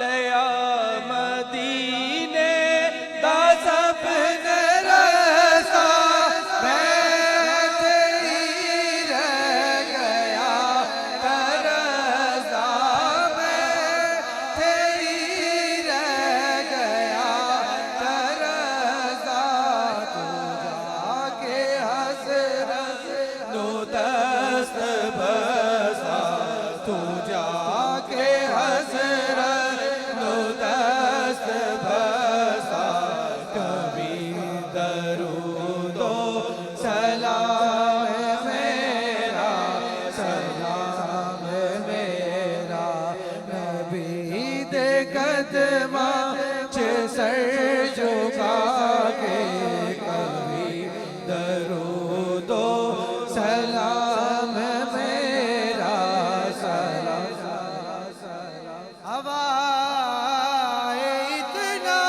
लिया मदीने दा सपने रसा मैं तेरी रह गया तरसा मैं तेरी रह गया तरसा तू जाके हसरत नो दस्त बसा तू जाके हसरत नो दस्त बसा कभी दरूदो सलाम मेरा नबी दे कदमा च सर झुका के कभी दरूदो सलाम मेरा हवाए इतना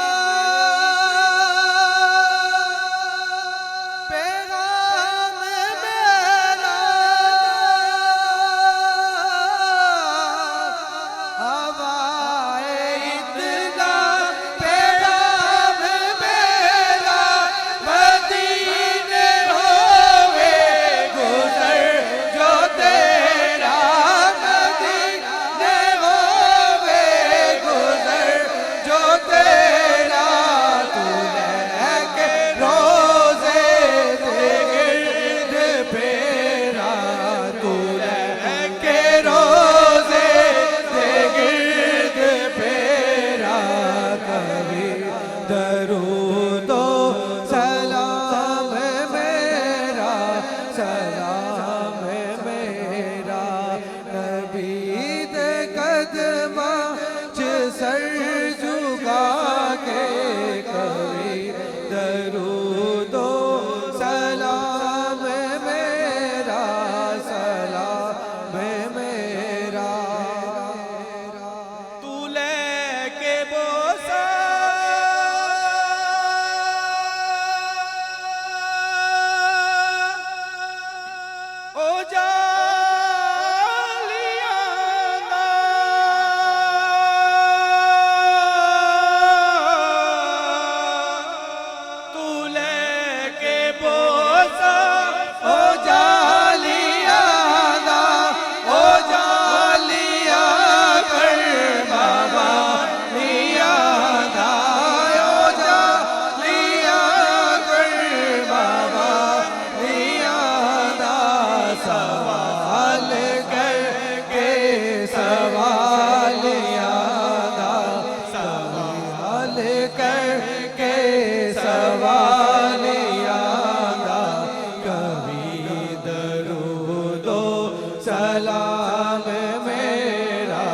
पैगाम मेरा हवाए इतना पैगाम मेरा मदीने होवे गुजर जो तेरा मदीने होवे गुजर जो तेरा तू लेके रोज़े दे गिर्द फेरा तू लेके रोज़े दे गिर्द फेरा कभी दरूदो सलाम मेरा नबी दे कदमा च सर झुका के कभी दरूदो सलाम मेरा तू लेके बोसा ओ जालिया तू लेके बोसा ओ जालिया कर बाबा लिया ओ जालिया कर बाबा लिया सवाल करके सवाल यादा सवाल करके सवाल यादा कभी दरूदो सलाम मेरा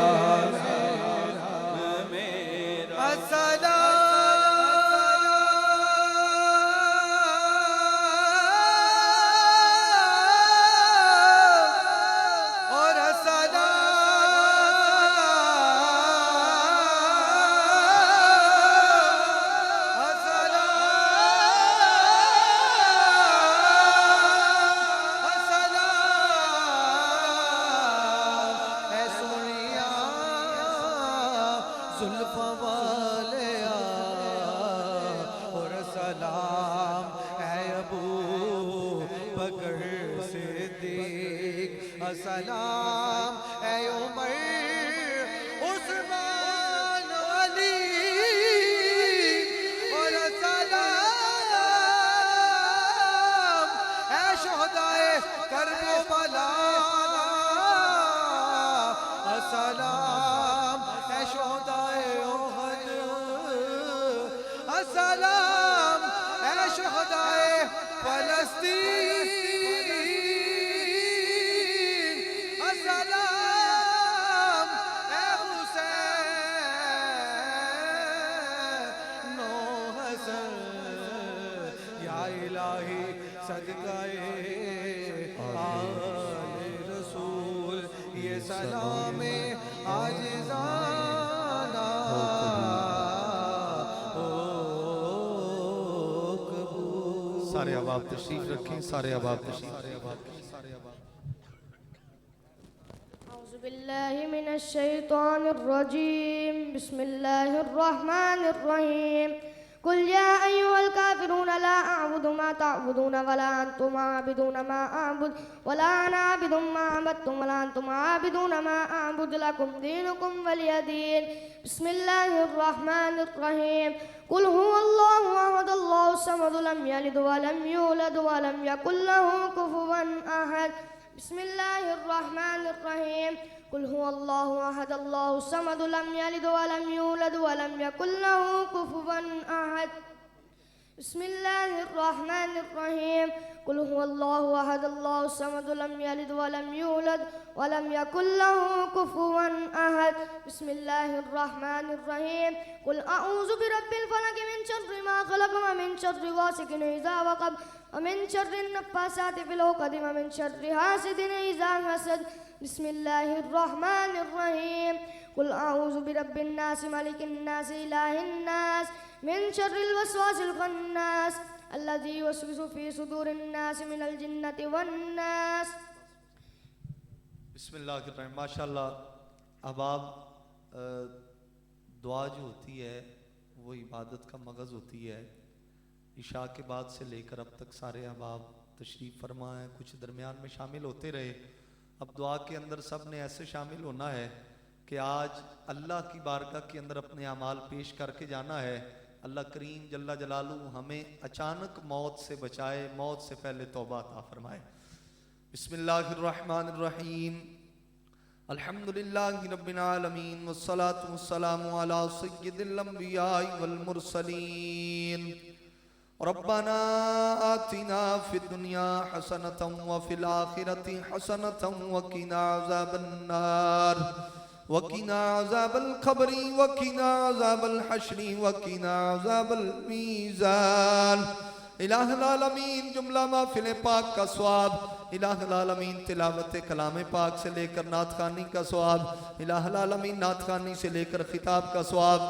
और जुल्फ़ा वालिया और सलाम है अबू बकर सिद्दीक सलाम है उमर उस्मान अली और सलाम है शुहदाए करबला सलाम है शुहदाए ओहद सलाम है शुहदाए फलस्तीन सलाम है हुसैन नो हसन या इलाही सदकाए आले रसूल ये सलाम आजिज़ाना सारे अहबाब तशरीफ रखें, सारे अहबाब तशरीफ औज़ु बिल्लाहि मिनश शैतानिर रजीम। बिस्मिल्लाहिर्रहमानिर्रहीम कुल या अय्युहल काफिरून ला अअबुदु मा तअबुदून वला अंतुम आबिदून मा अअबुद वला अना आबिदु मा अबदतुम वला अंतुम आबिदून मा अअबुद लकुम दीनुकुम वलिय दीन बिस्मिल्लाहिर्रहमानिर्रहीम कुल हुवल्लाहु अहद अल्लाहु समद लम यलिद वलम यूलद वलम यकुल लहू कुफुवन अहद बिस्मिल्लाहिर्रहमानिर्रहीम कुल हुवल्लाहु अहद अल्लाहु समद लम यलिद वलम यूलद वलम यकुल लहू कुफुवन अहद बिस्मिल्लाहिर्रहमानिर्रहीम कुल हुवल्लाहु अहद अल्लाहु समद लम यलिद वलम यूलद वलम यकुल लहू कुफुवन अहद बिस्मिल्लाहिर्रहमानिर्रहीम कुल अऊज़ु बिरब्बिल फलक मिन शर्रि मा खलक़ व मिन शर्रि गासिकिन इज़ा वक़ब व मिन शर्रि नफ़्फ़ासाति फिल उक़द व मिन शर्रि हासिदिन इज़ा हसद बिस्मिल्लाहिर्रहमानिर्रहीम कुल अऊज़ु बिरब्बिन नास मलिकिन नास इलाहिन नास मिन शर्रिल वस्वासिल खन्नास अल्लज़ी युवस्विसु फ़ी सुदूरिन नास मिनल जिन्नति वन नास। बिस्मिल्लाहिर्रहमानिर्रहीम। माशाल्लाह अहबाब, दुआ जो होती है वो इबादत का मगज़ होती है। इशा के बाद से लेकर अब तक सारे अहबाब तशरीफ़ फरमा हैं, कुछ दरमियान में शामिल होते रहे। अब दुआ के अंदर सब ने ऐसे शामिल होना है कि आज अल्लाह की बारगाह के अंदर अपने अमाल पेश करके जाना है। अल्लाह करीम जल्ला जलालू हमें अचानक मौत से बचाए, मौत से पहले तौबा अता फरमाए। बिस्मिल्लाहिर्रहमानिर्रहीम अल्हम्दुलिल्लाहि रब्बिल आलमीन वस्सलातु वस्सलामु अला सय्यिदिल अंबिया वल मुरसलीन रब्बना आतिना फिद दुनिया हसनतम व फिल आखिरति हसनतम व किना अज़ाबन नार वकीना अज़ाबल क़ब्री वकीना अज़ाबल हश्री वकीना अज़ाबल मीज़ान। इलाहुल आलमीन जुमला महफ़िल पाक का स्वाब, इलाहुल आलमीन तिलावत कलाम पाक से लेकर नात खानी का स्वाब, इलाहुल आलमीन नात खानी से लेकर खिताब का स्वाब,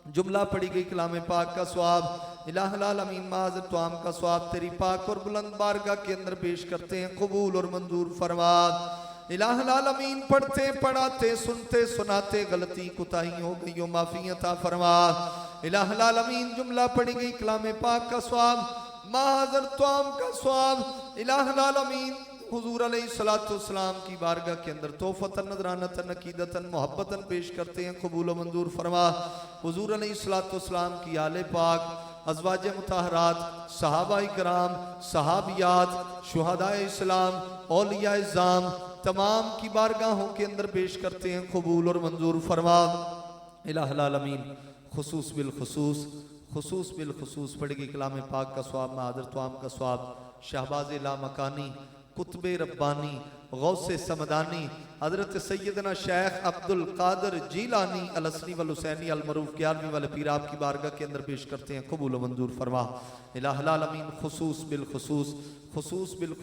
जुमला पढ़ी गई कलाम पाक का स्वाब, इलाहुल आलमीन माज़ तुआम का स्वाब तेरी पाक और बुलंद बारगाह के अंदर पेश करते हैं, कबूल और मंजूर फरमा। इलाहुल आलमीन पढ़ते पढ़ाते सुनते सुनाते गलती कुताही हो गई हो, माफ़ी अता फरमा। इलाहुल आलमीन जुमला पढ़ी गई कलाम पाक का स्वाब, माज़र तुआम का स्वाब, इलाहुल आलमीन हुजूर अलैहिस्सलाम की बारगाह के अंदर तोहफतन नज़रानतन अकीदतन मोहब्बतन पेश करते हैं, कबूल व मंजूर फरमा। हुजूर अलैहिस्सलाम की आले पाक, अज़वाज मुताहरात, सहाबाए किराम, सहाबियात, शुहदाए इस्लाम, औलिया इज़्ज़ाम तमाम की बारगाहों के अंदर पेश करते हैं, कबूल और मंजूर फरमा। इलाहुल आलमीन खुसूस बिल खुसूस पढ़ेगी कलाम पाक का स्वाब, मादर तुआम का स्वाब, शहबाज ला मकानी, कुतुब रब्बानी, गौसे समदानी, हज़रत सैयदना शेख अब्दुल कादिर जीलानी अलसनी वल हुसैनी अल मरूफ ग्यारहवीं वाले पीर आपकी बारगाह के अंदर पेश करते हैं, कबूल व मंजूर फरमा। इलाहुल आलमीन खुसूस बिल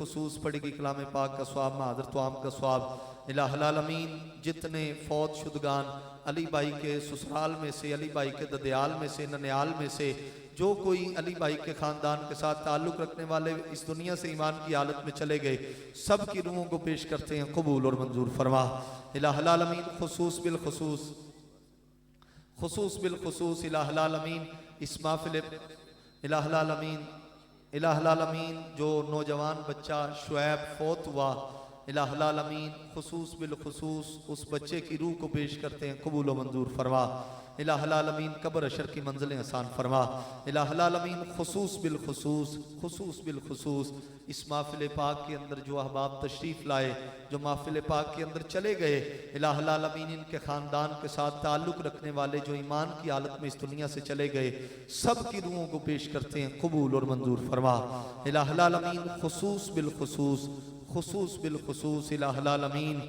खुसूस पढ़ेगी कलाम पाक का स्वाब, मादर तुआम का स्वाब। इलाहुल आलमीन जितने फौत शुदगान अली भाई के ससुराल में से, अली भाई के ददयाल में से, ननियाल में से जो कोई अली भाई के ख़ानदान के साथ ताल्लुक़ रखने वाले इस दुनिया से ईमान की हालत में चले गए, सब की रूहों को पेश करते हैं, कबूल और मंजूर फरमा। इलाहुल आलमीन खुसूस बिल खुसूस इलाहुल आलमीन इस महफ़िल इलाहुल आलमीन जो नौजवान बच्चा शुएब फौत हुआ, इलाहुल आलमीन खुसूस बिल खुसूस उस बच्चे की रूह को पेश करते हैं, कबूल व मंजूर फरमा। इलाहुल आलमीन कब्र अशर की मंजिलें आसान फरमा। इलाहुल आलमीन खुसूस बिल खुसूस इस महफ़िल पाक के अंदर जो अहबाब तशरीफ़ लाए, जो महफ़िल पाक के अंदर चले गए, इलाहुल आलमीन इनके ख़ानदान के साथ ताल्लुक़ रखने वाले जो ईमान की हालत में इस दुनिया से चले गए, सब की रूहों को पेश करते हैं, कबूल और मंजूर फरमा। इलाहुल आलमीन खुसूस बिल खुसूस इलाहुल आलमीन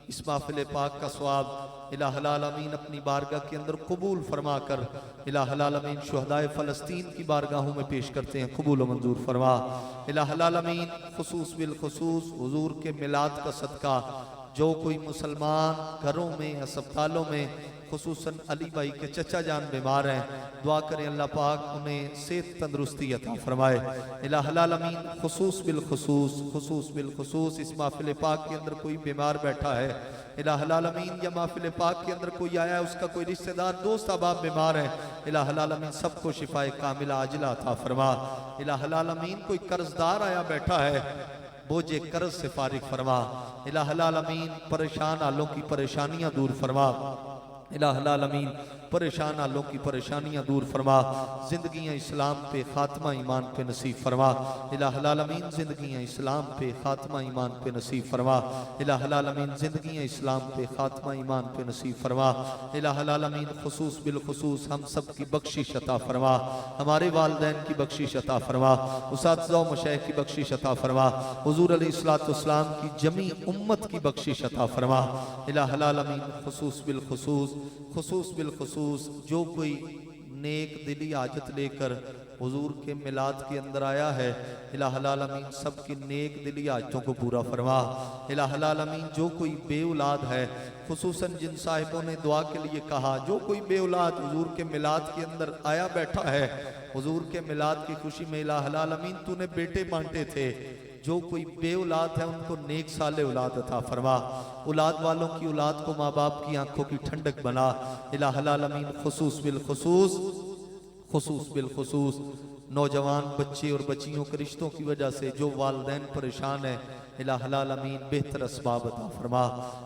इस महफ़िल पाक का स्वाब इलाहुल आलमीन अपनी बारगाह के अंदर कबूल फरमा कर इलाहुल आलमीन शुहदाए फ़लस्तीन की बारगाहों में पेश करते हैं, कबूल व मंजूर फरमा। इलाहुल आलमीन खुसूस बिल खुसूस हुजूर के मिलाद का सदका जो कोई मुसलमान घरों में, अस्पतालों में खुसूसन अली भाई के चचा जान बीमार हैं, दुआ करें अल्लाह पाक उन्हें सेहत तंदुरुस्ती अता फरमाए। इलाहुल आमीन खुसूस बिल खुसूस इस महफिल पाक के अंदर कोई बीमार बैठा है, इलाहुल आमीन या महफिल पाक के अंदर कोई आया है, उसका कोई रिश्तेदार दोस्त अहबाब बीमार है, इलाहुल आमीन सबको शिफाए कामिला आजिला अता फरमा। इलाहुल आमीन कोई कर्जदार आया बैठा है, बोझे कर्ज से फारिग फरमा। इलाहुल आमीन परेशान हालों की परेशानियां दूर फरमा। इलाहुल आमीन परेशान हालों की परेशानियां दूर फरमा। जिंदगियां इस्लाम पे खात्मा ईमान पे नसीब फरमा। इलाहुल आमीन जिंदगियां इस्लाम पे खात्मा ईमान पे नसीब फरमा। इलाहुल आमीन जिंदगियां इस्लाम पे खात्मा ईमान पे नसीब फरमा। इलाहुल आमीन खुसूस बिल खुसूस हम सब की बख्शिश अता फरमा, हमारे वालिदैन की बख्शिश अता फरमा, उस्ताद व मशाइख की बख्शिश अता फरमा, हुजूर अलैहिस्सलाम की जमी उम्मत की बख्शिश अता फरमा। इलाहुल आमीन खुसूस बिल खुसूस जो कोई नेक दिली हाजत लेकर हुजूर के मिलाद के अंदर आया है, इलाहुल आमीन सबकी नेक दिली हाजतों को पूरा फरमा। इलाहुल आमीन जो कोई बे औलाद है, खुसूसन जिन साहिबों ने दुआ के लिए कहा, जो कोई बे औलाद हुजूर के मिलाद के अंदर आया बैठा है, हुजूर के मिलाद की खुशी में इलाहुल आमीन तूने बेटे बांटे थे, जो कोई बे औलाद है उनको नेक साले औलाद अता फरमा। औलाद वालों की औलाद को माँ बाप की आंखों की ठंडक बना। इलाहुल आमीन खुसूस बिल खुसूस नौजवान बच्चे और बच्चियों के रिश्तों की वजह से जो वालिदैन परेशान है, इलाहुल आमीन बेहतर असबाब अता फरमा,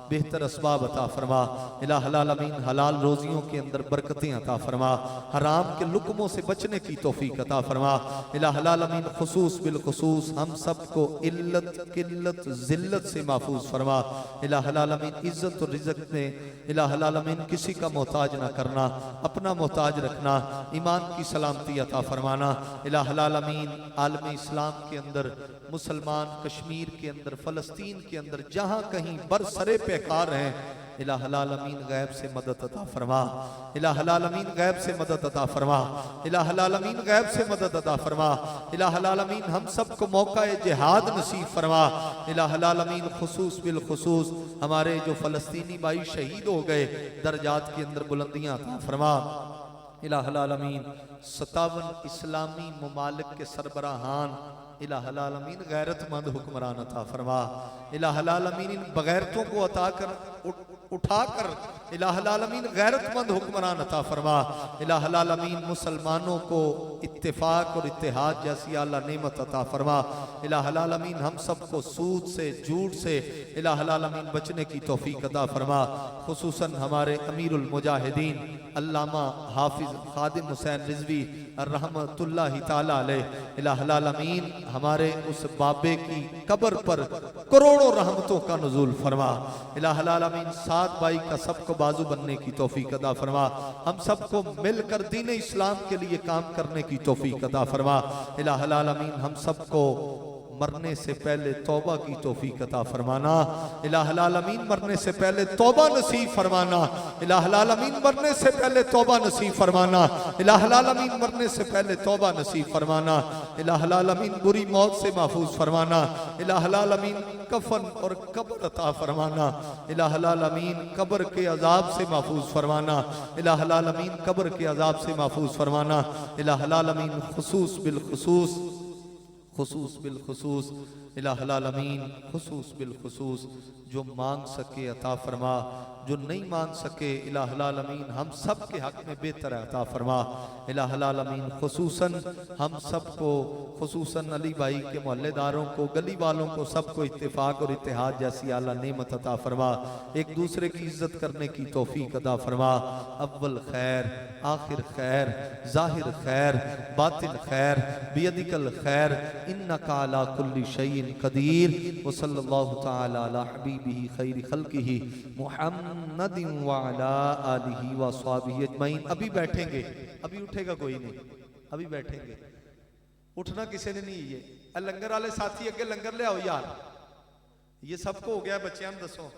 बेहतर असबाब अता फरमा। इलाहुल आमीन हलाल रोजियों के अंदर बरकतें अता फरमा, हराम के लुकमों से बचने की तौफीक अता फरमा। इलाहुल आमीन खुसूस बिल खुसूस हम सबको इल्लत किल्लत जिल्लत से महफूज फरमा। इलाहुल आमीन इज्जत और रिज़्क़ में इलाहुल आमीन किसी का मोहताज ना करना, अपना मोहताज रखना, ईमान की सलामती अता फरमाना। इलाहुल आमीन आलम इस्लाम के अंदर मुसलमान कश्मीर के अंदर फ़लस्तीन के अंदर जहाँ कहीं बरसरे पैकार हैं, इलाहुल आमीन गैब से मदद अता फरमा। इलाहुल आमीन गैब से मदद अता फरमा। इलाहुल आमीन गैब से मदद अता फरमा। इलाहुल आमीन हम सबको मौका जिहाद नसीब फरमा। इलाहुल आमीन खुसूस बिल खुसूस हमारे जो फ़लस्तीनी भाई शहीद हो गए, दर्जात के अंदर बुलंदियाँ अता फरमा। इलाहुल आमीन 57 इस्लामी ममालिक के सरबराहान इलाहुल आमीन गैरतमंद हुक्मरान अता फरमा। इलाहुल आमीन इन बगैरतों को अता कर उठाकर इलाहुल आमीन गैरतमंद हुक्मरान अता फरमा। इलाहुल आमीन मुसलमानों को इत्तेफाक और इत्तेहाद जैसी आला नेमत अता फरमा। इलाहुल आमीन हम सबको सूद से झूठ से इलाहुल आमीन बचने की तौफीक अता फरमा। खुसूसन हमारे अमीरुल मुजाहिदीन अल्लामा हाफिज खादिम हुसैन रिजवी रहमतुल्लाहि ताला अलैह इलाहुल आमीन हमारे उस बाबे की कब्र पर करोड़ों रहमतों का नुज़ूल फरमा। इलाहुल आमीन सात भाई का सबको बाजू बनने की तौफीक अता फरमा। हम सबको मिलकर दीन इस्लाम के लिए काम करने की तौफीक अता फरमा। इलाहुल आमीन हम सबको मरने से पहले तौबा की तौफीक अता फरमाना। इलाहुल आमीन मरने से पहले तौबा नसीब फरमाना। इलाहुल आमीन मरने से पहले तौबा नसीब फरमाना। इलाहुल आमीन मरने से पहले तौबा नसीब फरमाना। इलाहुल आमीन बुरी मौत से महफूज फरमाना। इलाहुल आमीन कफन और कब्र अता फरमाना। इलाहुल आमीन कब्र के अजाब से महफूज फरमाना। इलाहुल आमीन कब्र के अजाब से महफूज फरमाना। इलाहुल आमीन खुसूस बिल खुसूस इलाहुल आमीन खुसूस बिल खुसूस जो मांग सके अता फरमा, जो नहीं मांग सके इलाहुल आमीन हम सब के हक में बेहतर अता फरमा। इलाहुल आमीन खुसूसन हम सबको खुसूसन अली भाई के मोहल्लेदारों को, गली वालों को, सबको इत्तेफाक और इत्तेहाद जैसी आला नेमत अता फरमा। एक दूसरे की इज्जत करने की तौफीक अता फरमा। अव्वल खैर, आखिर खैर, जाहिर खैर, बातिन खैर, बियदिकल खैर, इन्नका अला कुल्ली शैइन कदीर। व सल्लल्लाहु तआला अला हबीबिही खैरि खल्किही मुहम्मदिन व अला आलिही व अस्हाबिही अजमईन। अभी बैठेंगे, अभी उठेगा कोई नहीं, अभी बैठेंगे, उठना किसी ने नहीं। ये लंगर वाले साथी अगे लंगर ले आओ यार, ये सबको हो गया बच्चों दसो।